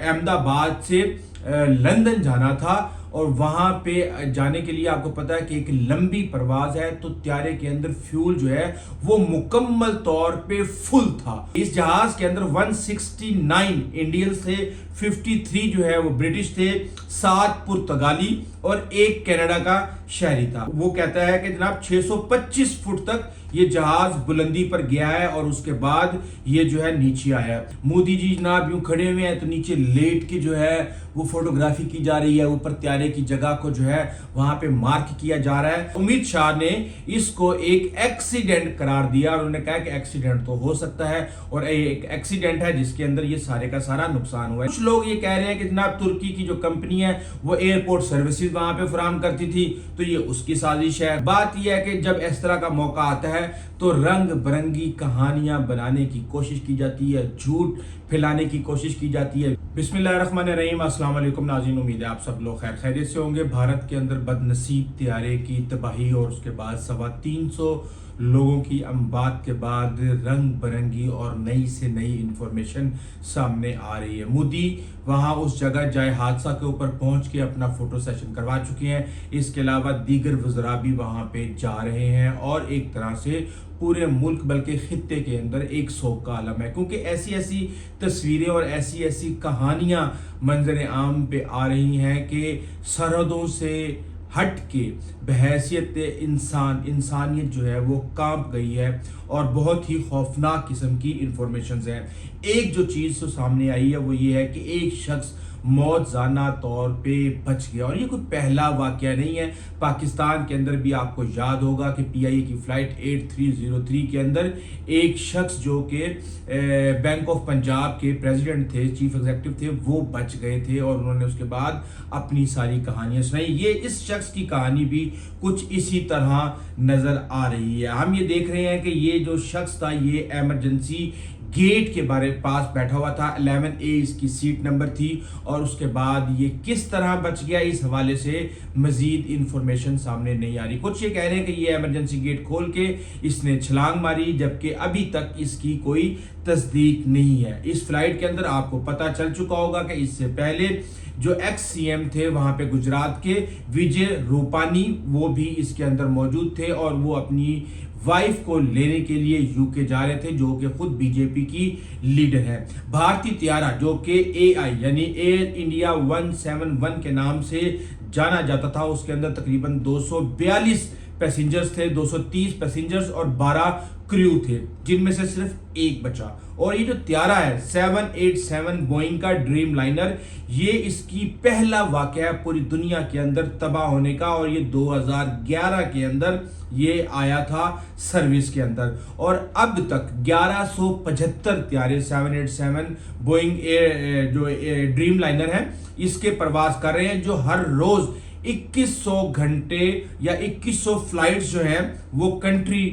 احمد آباد سے لندن جانا تھا اور وہاں پہ جانے کے لیے آپ کو پتا ہے کہ ایک لمبی پرواز ہے، تو طیارے کے اندر فیول جو ہے وہ مکمل طور پہ فل تھا۔ اس جہاز کے اندر 169 انڈینز تھے، 53 جو ہے وہ برٹش تھے، 7 پرتگالی اور 1 کینیڈا کا شہری تھا۔ وہ کہتا ہے کہ جناب 625 فٹ تک یہ جہاز بلندی پر گیا ہے اور اس کے بعد یہ جو ہے نیچے آیا۔ مودی جی جناب یوں کھڑے ہوئے ہیں تو نیچے لیٹ کے جو ہے وہ فوٹوگرافی کی جا رہی ہے، اوپر طیارے کی جگہ کو جو ہے وہاں پہ مارک کیا جا رہا ہے۔ امت شاہ نے اس کو ایک ایکسیڈنٹ قرار دیا اور انہوں نے کہا کہ ایکسیڈنٹ تو ہو سکتا ہے اور ایک ایکسیڈنٹ ہے جس کے اندر یہ سارے کا سارا نقصان ہوا ہے۔ کچھ لوگ یہ کہہ رہے ہیں کہ جناب ترکی کی جو کمپنی ہے وہ ایئرپورٹ سروسز وہاں پہ فراہم کرتی تھی تو یہ اس کی سازش ہے۔ بات یہ ہے کہ جب اس طرح کا موقع آتا ہے تو رنگ برنگی کہانیاں بنانے کی کوشش کی جاتی ہے، جھوٹ پھیلانے کی کوشش کی جاتی ہے۔ بسم اللہ الرحمن الرحیم، السلام علیکم ناظرین، امید ہے آپ سب لوگ خیر خیریت سے ہوں گے۔ بھارت کے اندر بد نصیب طیارے کی تباہی اور اس کے بعد 350 لوگوں کی اموات کے بعد رنگ برنگی اور نئی سے نئی انفارمیشن سامنے آ رہی ہے۔ مودی وہاں اس جگہ جائے حادثہ کے اوپر پہنچ کے اپنا فوٹو سیشن کروا چکے ہیں، اس کے علاوہ دیگر وزراء بھی وہاں پہ جا رہے ہیں اور ایک طرح سے پورے ملک بلکہ خطے کے اندر ایک سوگ کا عالم ہے، کیونکہ ایسی تصویریں اور ایسی کہانیاں منظر عام پہ آ رہی ہیں کہ سرحدوں سے ہٹ کے بحیثیت انسانیت جو ہے وہ کانپ گئی ہے اور بہت ہی خوفناک قسم کی انفارمیشنز ہیں۔ ایک جو چیز تو سامنے آئی ہے وہ یہ ہے کہ ایک شخص موت زانہ طور پہ بچ گیا اور یہ کوئی پہلا واقعہ نہیں ہے۔ پاکستان کے اندر بھی آپ کو یاد ہوگا کہ پی آئی اے کی فلائٹ 8303 کے اندر ایک شخص جو کہ بینک آف پنجاب کے پریزیڈنٹ تھے، چیف ایگزیکٹو تھے، وہ بچ گئے تھے اور انہوں نے اس کے بعد اپنی ساری کہانیاں سنائی۔ یہ اس شخص کی کہانی بھی کچھ اسی طرح نظر آ رہی ہے۔ ہم یہ دیکھ رہے ہیں کہ یہ جو شخص تھا یہ ایمرجنسی گیٹ کے پاس بیٹھا ہوا تھا، 11A اس کی سیٹ نمبر تھی اور اس کے بعد یہ کس طرح بچ گیا اس حوالے سے مزید انفارمیشن سامنے نہیں آ رہی۔ کچھ یہ کہہ رہے ہیں کہ یہ ایمرجنسی گیٹ کھول کے اس نے چھلانگ ماری، جبکہ ابھی تک اس کی کوئی تصدیق نہیں ہے۔ اس فلائٹ کے اندر آپ کو پتہ چل چکا ہوگا کہ اس سے پہلے جو ایکس سی ایم تھے وہاں پہ گجرات کے وجے روپانی، وہ بھی اس کے اندر موجود تھے اور وہ اپنی وائف کو لینے کے لیے یو کے جا رہے تھے، جو کہ خود بی جے پی کی لیڈر ہے۔ بھارتی طیارہ جو کہ اے آئی یعنی ایئر انڈیا 171 کے نام سے جانا جاتا تھا، اس کے اندر تقریباً 242 پیسنجرز تھے، 230 پیسنجرز اور 12 کریو تھے، جن میں سے صرف ایک بچا۔ اور یہ جو طیارہ ہے 787 بوئنگ کا ڈریم لائنر، یہ اس کی پہلا واقعہ ہے پوری دنیا کے اندر تباہ ہونے کا اور یہ 2011 کے اندر یہ آیا تھا سروس کے اندر اور اب تک 1175 طیارے 787 بوئنگ جو ڈریم لائنر ہیں اس کے پرواز کر رہے ہیں، جو ہر روز 2100 گھنٹے یا 2100 فلائٹس جو ہیں وہ کنٹری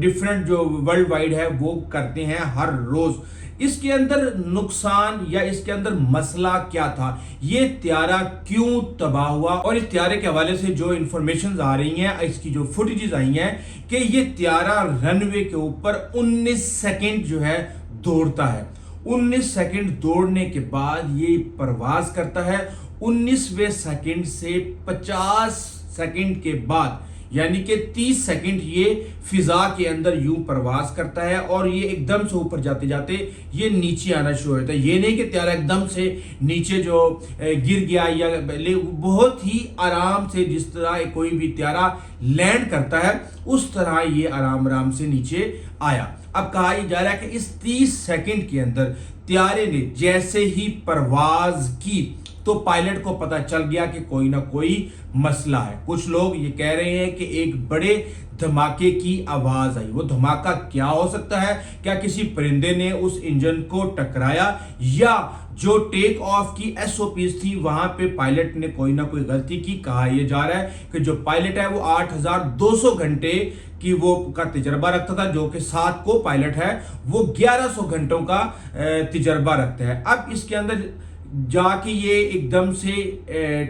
ڈیفرنٹ جو ورلڈ وائڈ ہے وہ کرتے ہیں ہر روز۔ اس کے اندر نقصان یا اس کے اندر مسئلہ کیا تھا، یہ طیارہ کیوں تباہ ہوا، اور اس طیارے کے حوالے سے جو انفارمیشنز آ رہی ہیں، اس کی جو فوٹیجز آئی ہیں کہ یہ طیارہ رن وے کے اوپر 19 سیکنڈ جو ہے دوڑتا ہے۔ 19 سیکنڈ دوڑنے کے بعد یہ پرواز کرتا ہے۔ 19ویں سیکنڈ سے 50 سیکنڈ کے بعد یعنی کہ 30 سیکنڈ یہ فضا کے اندر یوں پرواز کرتا ہے اور یہ ایک دم سے اوپر جاتے جاتے یہ نیچے آنا شروع ہوتا ہے۔ یہ نہیں کہ طیارہ ایک دم سے نیچے جو گر گیا، یا بہت ہی آرام سے جس طرح کوئی بھی طیارہ لینڈ کرتا ہے اس طرح یہ آرام سے نیچے آیا۔ اب کہا یہ جا رہا ہے کہ اس 30 سیکنڈ کے اندر طیارے نے جیسے ہی پرواز کی تو پائلٹ کو پتا چل گیا کہ کوئی نہ کوئی مسئلہ ہے۔ کچھ لوگ یہ کہہ رہے ہیں کہ ایک بڑے دھماکے کی آواز آئی۔ وہ دھماکہ کیا ہو سکتا ہے؟ کیا کسی پرندے نے اس انجن کو ٹکرایا، یا جو ٹیک آف کی ایس او پیز تھی وہاں پہ پائلٹ نے کوئی نہ کوئی غلطی کی؟ کہا یہ جا رہا ہے کہ جو پائلٹ ہے وہ 8200 گھنٹے کی وہ کا تجربہ رکھتا تھا، جو کہ 7 کو پائلٹ ہے وہ 1100 گھنٹوں کا تجربہ رکھتا ہے۔ اب اس کے اندر جا کے یہ ایک دم سے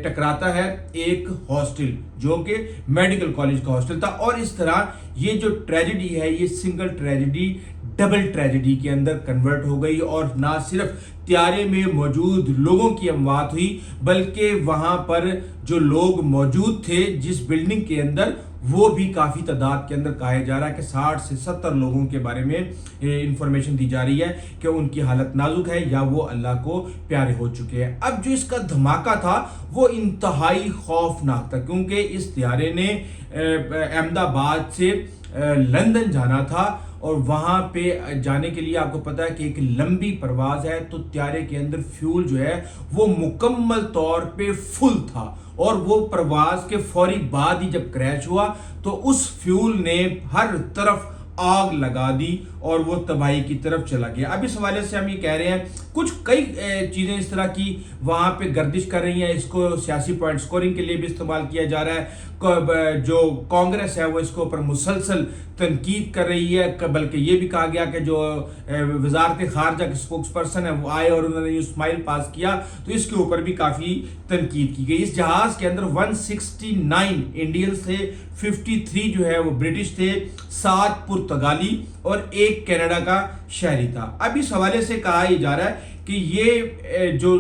ٹکراتا ہے ایک ہاسٹل جو کہ میڈیکل کالج کا ہاسٹل تھا، اور اس طرح یہ جو ٹریجڈی ہے یہ سنگل ٹریجڈی ڈبل ٹریجڈی کے اندر کنورٹ ہو گئی، اور نہ صرف طیارے میں موجود لوگوں کی اموات ہوئی بلکہ وہاں پر جو لوگ موجود تھے جس بلڈنگ کے اندر وہ بھی کافی تعداد کے اندر کہا جا رہا ہے کہ 60 سے 70 لوگوں کے بارے میں انفارمیشن دی جا رہی ہے کہ ان کی حالت نازک ہے یا وہ اللہ کو پیارے ہو چکے ہیں۔ اب جو اس کا دھماکہ تھا وہ انتہائی خوفناک تھا، کیونکہ اس طیارے نے احمد آباد سے لندن جانا تھا، اور وہاں پہ جانے کے لیے آپ کو پتا ہے کہ ایک لمبی پرواز ہے، تو طیارے کے اندر فیول جو ہے وہ مکمل طور پہ فل تھا، اور وہ پرواز کے فوری بعد ہی جب کریش ہوا تو اس فیول نے ہر طرف آگ لگا دی اور وہ تباہی کی طرف چلا گیا۔ اب اس حوالے سے ہم یہ کہہ رہے ہیں کئی چیزیں اس طرح کی وہاں پہ گردش کر رہی ہیں، اس کو سیاسی پوائنٹ سکورنگ کے لیے بھی استعمال کیا جا رہا ہے۔ جو کانگریس ہے وہ اس کے اوپر مسلسل تنقید کر رہی ہے، بلکہ یہ بھی کہا گیا کہ جو وزارت خارجہ کے سپوکس پرسن ہے وہ آئے اور انہوں نے یہ اسمائل پاس کیا، تو اس کے اوپر بھی کافی تنقید کی گئی۔ اس جہاز کے اندر 169 انڈینز تھے، 53 جو ہے وہ برٹش تھے، 7 پرتگالی اور 1 کینیڈا کا شہری تھا۔ اب اس حوالے سے کہا جا رہا ہے کہ یہ جو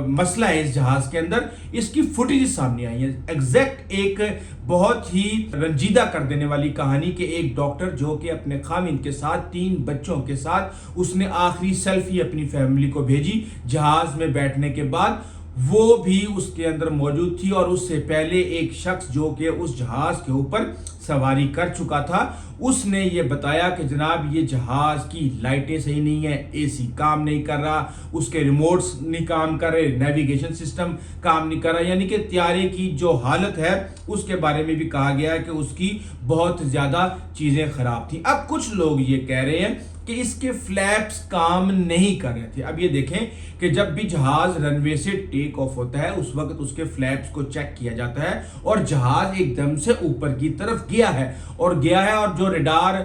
مسئلہ ہے اس جہاز کے اندر، اس کی فوٹیج سامنے آئی ہے، ایگزیکٹ ایک بہت ہی رنجیدہ کر دینے والی کہانی کہ ایک ڈاکٹر جو کہ اپنے خاوند کے ساتھ 3 بچوں کے ساتھ اس نے آخری سیلفی اپنی فیملی کو بھیجی جہاز میں بیٹھنے کے بعد، وہ بھی اس کے اندر موجود تھی، اور اس سے پہلے ایک شخص جو کہ اس جہاز کے اوپر سواری کر چکا تھا، اس نے یہ بتایا کہ جناب یہ جہاز کی لائٹیں صحیح نہیں ہیں، اے سی کام نہیں کر رہا، اس کے ریموٹس نہیں کام کر رہے، نیویگیشن سسٹم کام نہیں کر رہا، یعنی کہ طیارے کی جو حالت ہے اس کے بارے میں بھی کہا گیا ہے کہ اس کی بہت زیادہ چیزیں خراب تھیں۔ اب کچھ لوگ یہ کہہ رہے ہیں کہ اس کے فلیپس کام نہیں کر رہے تھے۔ اب یہ دیکھیں کہ جب بھی جہاز رن وے سے ٹیک آف ہوتا ہے اس وقت اس کے فلیپس کو چیک کیا جاتا ہے، اور جہاز ایک دم سے اوپر کی طرف گیا ہے، اور جو ریڈار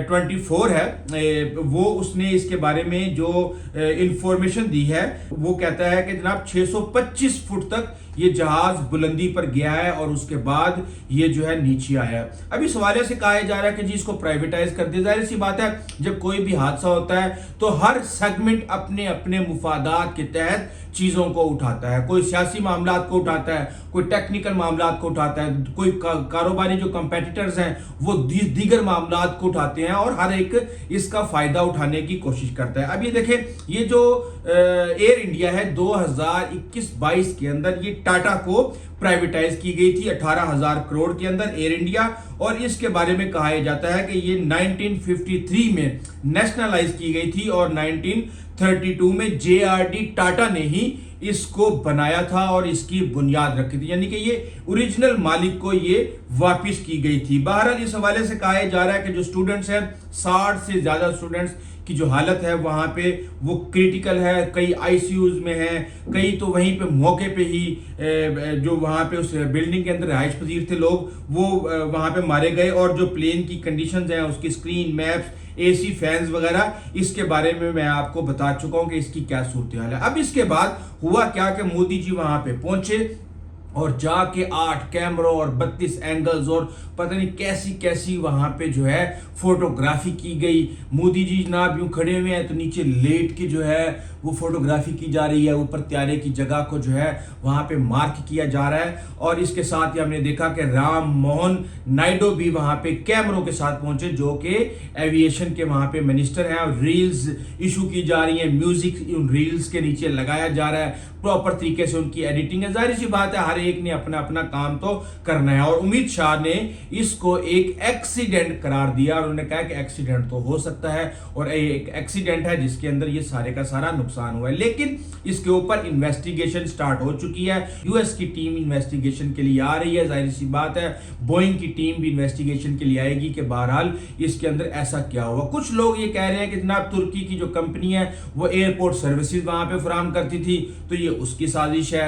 24 ہے وہ اس نے اس کے بارے میں جو انفارمیشن دی ہے وہ کہتا ہے کہ جناب 625 فٹ تک یہ جہاز بلندی پر گیا ہے، اور اس کے بعد یہ جو ہے نیچے آیا ہے۔ اب اس حوالے سے کہا جا رہا ہے کہ جی اس کو پرائیویٹائز کر دیا۔ ظاہر سی بات ہے جب کوئی بھی حادثہ ہوتا ہے تو ہر سیگمنٹ اپنے اپنے مفادات کے تحت چیزوں کو اٹھاتا ہے، کوئی سیاسی معاملات کو اٹھاتا ہے، کوئی ٹیکنیکل معاملات کو اٹھاتا ہے، کوئی کاروباری جو کمپیٹیٹرز ہیں وہ دیگر معاملات کو اٹھاتے ہیں، اور ہر ایک اس کا فائدہ اٹھانے کی کوشش کرتا ہے۔ اب یہ دیکھیں یہ جو ایئر انڈیا ہے 2021-22 کے اندر یہ ٹاٹا کو پرائیویٹائز کی گئی تھی 18,000 کروڑ کے اندر ایئر انڈیا، اور اس کے بارے میں کہا جاتا ہے کہ یہ 1953 میں نیشنلائز کی گئی تھی، اور 1932 میں JRD ٹاٹا نے ہی اس کو بنایا تھا اور اس کی بنیاد رکھی تھی، یعنی کہ یہ اوریجنل مالک کو یہ واپس کی گئی تھی۔ بہرحال اس حوالے سے کہا جا رہا ہے کہ جو اسٹوڈنٹس ہیں 60 سے زیادہ اسٹوڈنٹس کی جو حالت ہے وہاں پہ وہ کریٹیکل ہے، کئی ICUs میں ہیں، کئی تو وہیں پہ موقع پہ ہی جو وہاں پہ اس بلڈنگ کے اندر رہائش پذیر تھے لوگ وہ وہاں پہ مارے گئے، اور جو پلین کی کنڈیشنز ہیں اس کی اسکرین میپس AC فینز وغیرہ اس کے بارے میں آپ کو بتا چکا ہوں کہ اس کی کیا صورتحال ہے۔ اب اس کے بعد ہوا کیا کہ مودی جی وہاں پہ پہنچے اور جا کے 8 کیمروں اور 32 اینگلز اور پتہ نہیں کیسی کیسی وہاں پہ جو ہے فوٹوگرافی کی گئی۔ مودی جی جناب یوں کھڑے ہوئے ہیں تو نیچے لیٹ کے جو ہے وہ فوٹوگرافی کی جا رہی ہے، اوپر طیارے کی جگہ کو جو ہے وہاں پہ مارک کیا جا رہا ہے، اور اس کے ساتھ ہی ہم نے دیکھا کہ رام موہن نائیڈو بھی وہاں پہ کیمروں کے ساتھ پہنچے جو کہ ایویشن کے وہاں پہ منسٹر ہیں، اور ریلز ایشو کی جا رہی ہیں، میوزک ان ریلز کے نیچے لگایا جا رہا ہے، پراپر طریقے سے ان کی ایڈیٹنگ ہے۔ ظاہر سی بات ہے ہر ایک نے اپنا اپنا کام تو کرنا ہے، اور امت شاہ نے اس کو ایک ایکسیڈنٹ قرار دیا، اور انہوں نے کہا کہ ایکسیڈنٹ تو ہو سکتا ہے اور ایک ایکسیڈنٹ ہے جس کے اندر یہ سارے کا سارا نقصان ہوا ہے، لیکن اس کے اوپر انویسٹیگیشن سٹارٹ ہو چکی ہے۔ US کی ٹیم انویسٹیگیشن کے لیے آ رہی ہے، ظاہر سی بات ہے بوئنگ کی ٹیم بھی انویسٹیگیشن کے لیے آئے گی کہ بہرحال اس کے اندر ایسا کیا ہوا۔ کچھ لوگ یہ کہہ رہے ہیں کہ جناب ترکی کی جو کمپنی ہے وہ ایئرپورٹ سروسز وہاں پہ فراہم کرتی تھی تو یہ اس کی سازش ہے۔